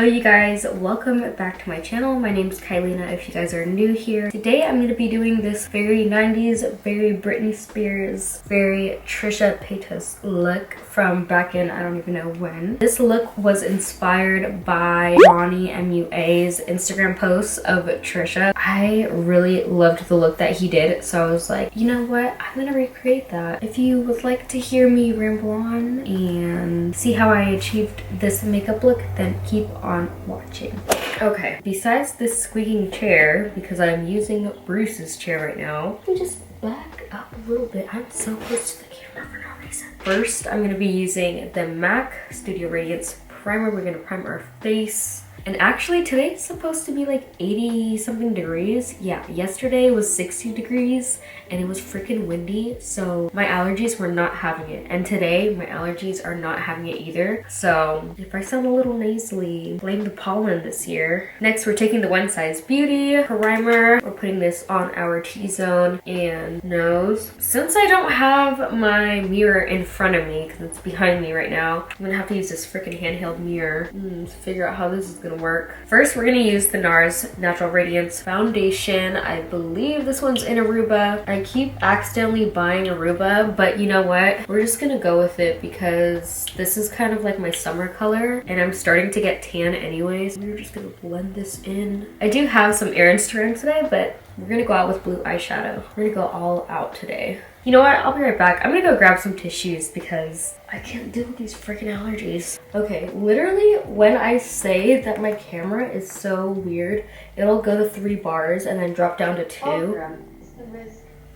Hello you guys, welcome back to my channel. My name is Kailina if you guys are new here. Today I'm going to be doing this very 90s, very Britney Spears, very Trisha Paytas look from back in I don't even know when. This look was inspired by Ronnie MUA's Instagram posts of Trisha. I really loved the look that he did, so I was like, you know what, I'm going to recreate that. If you would like to hear me ramble on and see how I achieved this makeup look, then keep on watching. Okay, besides this squeaking chair, because I'm using Bruce's chair right now, let me just back up a little bit. I'm so close to the camera for no reason. First, I'm going to be using the MAC Studio Radiance primer. We're going to prime our face. And actually today's supposed to be like 80 something degrees. Yeah, yesterday was 60 degrees and it was freaking windy, so my allergies were not having it. And today my allergies are not having it either. So if I sound a little nasally, blame the pollen this year. Next, we're taking the One Size Beauty primer. We're putting this on our T-zone and nose. Since I don't have my mirror in front of me because it's behind me right now, I'm gonna have to use this freaking handheld mirror to figure out how this is gonna work. First, we're gonna use the NARS Natural Radiance foundation. I believe this one's in Aruba. I keep accidentally buying Aruba, but you know what? We're just gonna go with it because this is kind of like my summer color and I'm starting to get tan anyways. We're just gonna blend this in. I do have some errands to run today, but we're gonna go out with blue eyeshadow. We're gonna go all out today. You know what? I'll be right back. I'm gonna go grab some tissues because I can't deal with these freaking allergies. Okay, literally when I say that my camera is so weird, it'll go to 3 bars and then drop down to 2.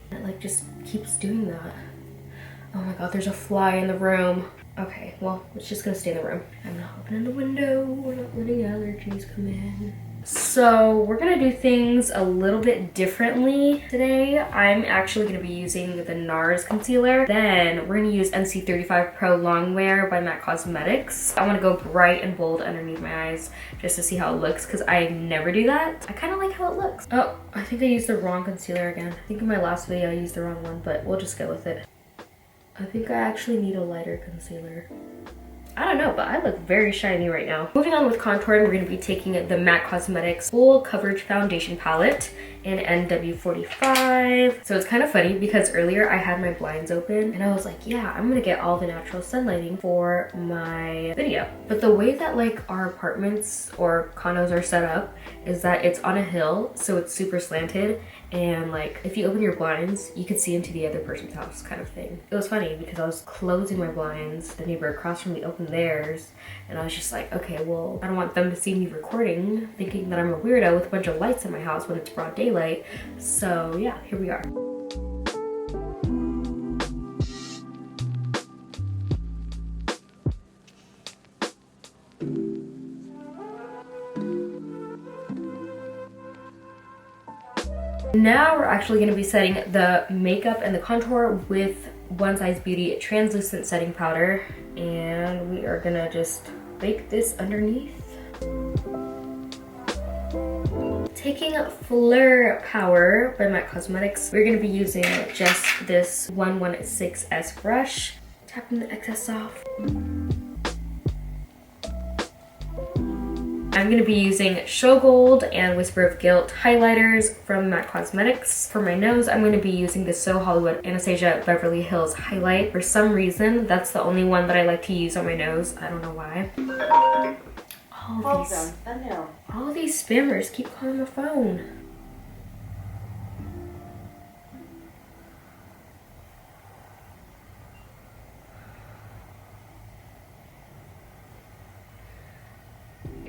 It like just keeps doing that. Oh my god, there's a fly in the room. Okay, well, it's just gonna stay in the room. I'm not opening the window. We're not letting allergies come in. So we're gonna do things a little bit differently today. I'm actually gonna be using the NARS concealer. Then we're gonna use NC35 Pro Longwear by MAC Cosmetics. I wanna go bright and bold underneath my eyes just to see how it looks because I never do that. I kinda like how it looks. Oh, I think I used the wrong concealer again. I think in my last video I used the wrong one, but we'll just go with it. I think I actually need a lighter concealer. I don't know, but I look very shiny right now. Moving on with contouring, we're going to be taking the MAC Cosmetics Full Coverage Foundation Palette in NW45. So it's kind of funny because earlier I had my blinds open and I was like, yeah, I'm going to get all the natural sunlighting for my video. But the way that like our apartments or condos are set up is that it's on a hill, so it's super slanted. And like if you open your blinds, you could see into the other person's house kind of thing. It was funny because I was closing my blinds, the neighbor across from me opened theirs, and I was just like, okay, well, I don't want them to see me recording thinking that I'm a weirdo with a bunch of lights in my house when it's broad daylight. So yeah, here we are. Now we're actually going to be setting the makeup and the contour with One Size Beauty translucent setting powder, and we are gonna just bake this underneath. Taking Fleur Power by MAC Cosmetics, we're gonna be using just this 116S brush, tapping the excess off. I'm going to be using Show Gold and Whisper of Gilt highlighters from MAC Cosmetics. For my nose, I'm going to be using the So Hollywood Anastasia Beverly Hills highlight. For some reason, that's the only one that I like to use on my nose. I don't know why. All these spammers keep calling my phone.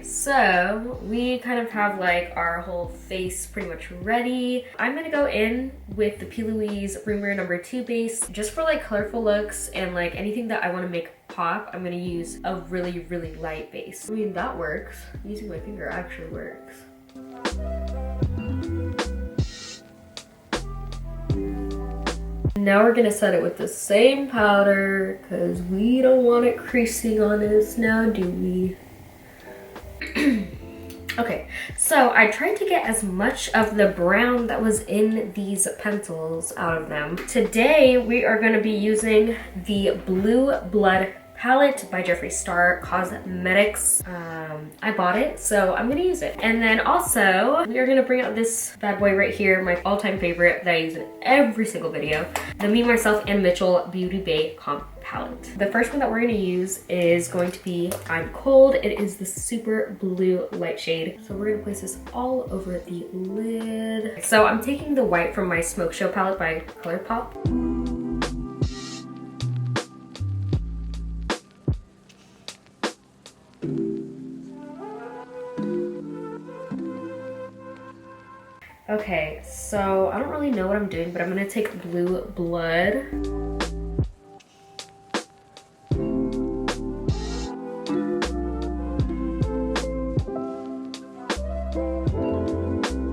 So we kind of have like our whole face pretty much ready. I'm gonna go in with the P. Louise Room Wear No. 2 base just for like colorful looks and like anything that I want to make pop. I'm gonna use a really, really light base. I mean, that works. Using my finger actually works. Now we're gonna set it with the same powder because we don't want it creasing on us now, do we? Okay, so I tried to get as much of the brown that was in these pencils out of them. Today we are going to be using the Blue Blood palette by Jeffree Star Cosmetics. I bought it, so I'm gonna use it. And then also, we are gonna bring out this bad boy right here, my all-time favorite that I use in every single video, the Me, Myself, and Mitchell Beautybaycom palette. The first one that we're gonna use is going to be I'm Cold. It is the super blue light shade. So we're gonna place this all over the lid. So I'm taking the white from my Smoke Show palette by ColourPop. Okay, so I don't really know what I'm doing, but I'm gonna take Blue Blood.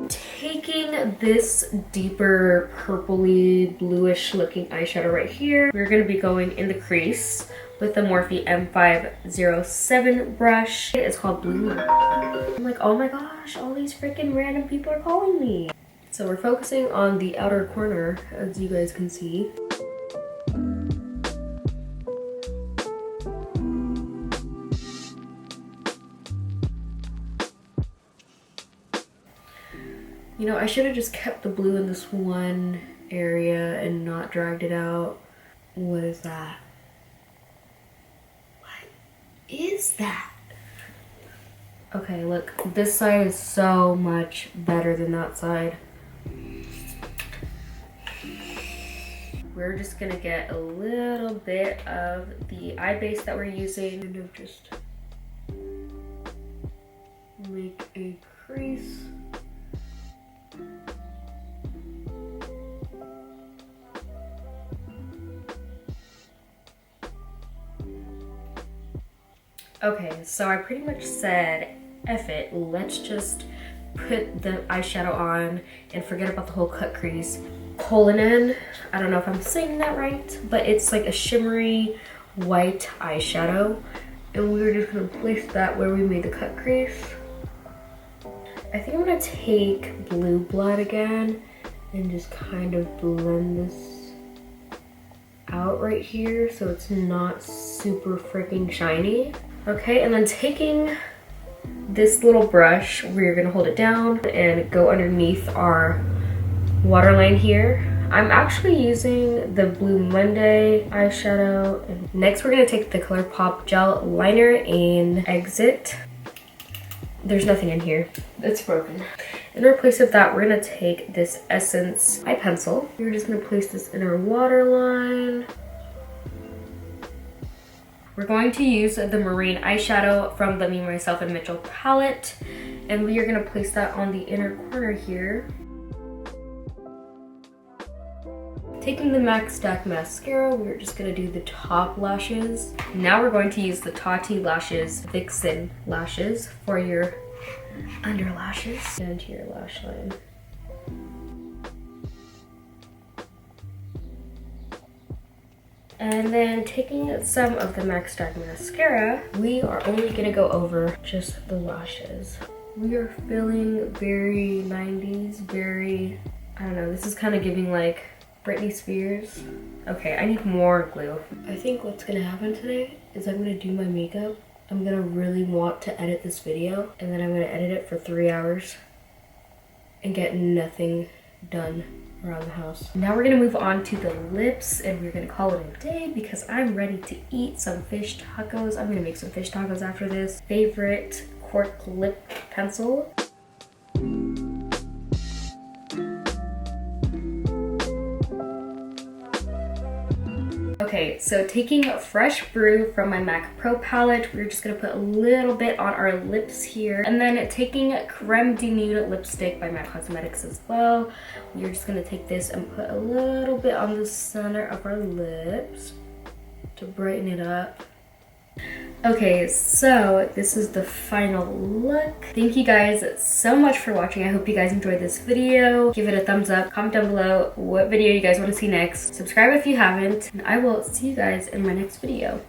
Taking this deeper purpley bluish looking eyeshadow right here, we're gonna be going in the crease with the Morphe M507 brush. It's called Blue. I'm like, oh my gosh, all these freaking random people are calling me. So we're focusing on the outer corner, as you guys can see. You know, I should have just kept the blue in this one area and not dragged it out. What is that? Is that? Okay, look, this side is so much better than that side. We're just gonna get a little bit of the eye base that we're using and just make a crease. Okay, so I pretty much said, F it, let's just put the eyeshadow on and forget about the whole cut crease. Praline, I don't know if I'm saying that right, but it's like a shimmery white eyeshadow. And we were just gonna place that where we made the cut crease. I think I'm gonna take Blue Blood again and just kind of blend this out right here so it's not super freaking shiny. Okay, and then taking this little brush, we're gonna hold it down and go underneath our waterline here. I'm actually using the Blue Monday eyeshadow. And next, we're gonna take the ColourPop gel liner in Exit. There's nothing in here, it's broken. In place of that, we're gonna take this Essence eye pencil. We're just gonna place this in our waterline. We're going to use the Marine eyeshadow from the Me, Myself, and Mitchell palette. And we are gonna place that on the inner corner here. Taking the MAC Stack Mascara, we're just gonna do the top lashes. Now we're going to use the Tatti Lashes Vixen Lashes for your under lashes and to your lash line. And then taking some of the MAC Stack Mascara, we are only gonna go over just the lashes. We are feeling very 90s, very, I don't know, this is kind of giving like Britney Spears. Okay, I need more glue. I think what's gonna happen today is I'm gonna do my makeup. I'm gonna really want to edit this video, and then I'm gonna edit it for 3 hours and get nothing done around the house. Now we're gonna move on to the lips, and we're gonna call it a day because I'm ready to eat some fish tacos. I'm gonna make some fish tacos after this. Favorite Cork lip pencil. Okay, so taking Fresh Brew from my MAC Pro palette, we're just gonna put a little bit on our lips here. And then taking Creme de Nude lipstick by MAC Cosmetics as well. We're just gonna take this and put a little bit on the center of our lips to brighten it up. Okay, so this is the final look. Thank you guys so much for watching. I hope you guys enjoyed this video. Give it a thumbs up. Comment down below what video you guys want to see next. Subscribe if you haven't. And I will see you guys in my next video.